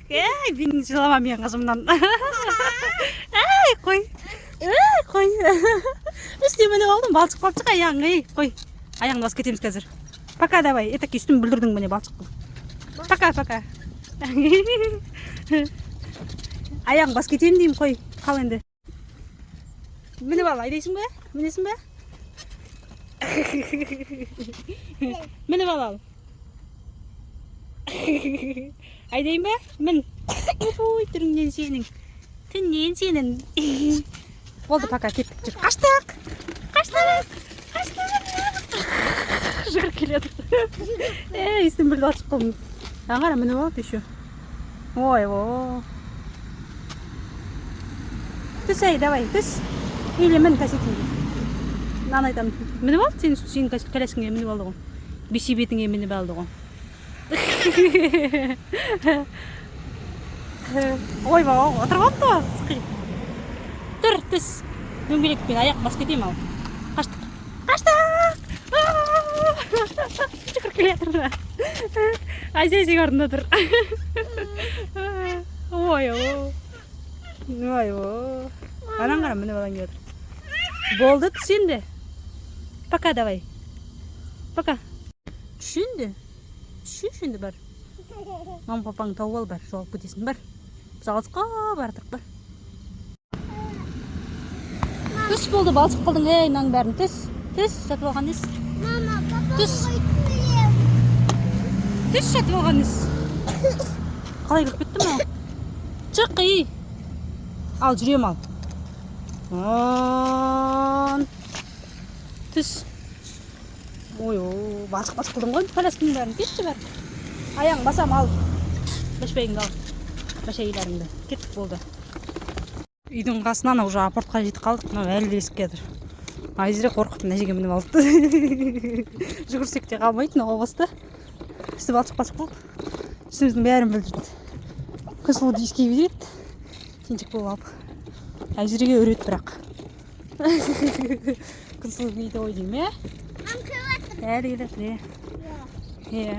Ей, мен жылама мен қызымнан. Ей, қой. Ей, қой. Үстемені алдым, балшық балшық аяғың. Ей, қой. Аяғыңды басып кетеміз қазір. Пока давай. Етеке үстім бүлдірдің міне балшық. Пока, пока. Аяғың басып кетейін деймін, қой. Қал енді. Міне бала, айдайсың ба? Мінесің ба? Міне бала ал. Айдайын ба? Мін. Ой, түріңнен сенің. Түннен сенің. Болды, пока, кеттік жүр. Қаштық! Қаштық! Қаштық! Жүгір келеді. Естің білді ашық қылдым. Аңғара міне болады еще. Ой, о. Түс әй, давай, түс. Или мін кәсекеңге. Нан айтам. Мініп алды, сенің кәлесіңге мініп алды ғой. Беші бетіңе мініп алды ғой. Ойба, отырғанды сықи. Тұр, түс. Дөңгелекпен аяқ басып кетейін ал. Қаштық. Қаштық! Жүгір келетір. Айсай орнында тұр. Ой-о. Ой-о. Анан қара мініп алан келетір. Болды, түс енді. Пока давай. Пока. Түшінді. Түшінді бар. Мам папаң тауып ал бар. Жоғалып кетесің бар. Біз алысқа бардық бар. Түс болды, балшық қылдың. Ей, мынаның бәрін түс. Түс, жатып алған ес. Мама, папа Түс. Түс, жатып алған ес. Қалай кіріп кетті ма? Шық, ей. Ал, жүрем ал. Түс. Ой-о, балшық қылдың ғой. Пәлескінің бәрін кетші бәрін. Аяң басам ал. Бәшбейіңді ал. Бәшәйлеріңді. Кеттік болды. Үйдің қасынан уже апортқа жетіп қалдық. Әлі де есік кетір. Айзіре қорқыптың әжеге мініп алды. Жүгірсек те қалмайтын оға басты. Үсті балшық басып қалып. Үстіміздің бәрін білдірді. Күнсұлуды ескей береді. Кенжек болып алып. Әжіреге өрет бірақ. Күнсұлу дейді ой дейм, е? Әлі келеді, е.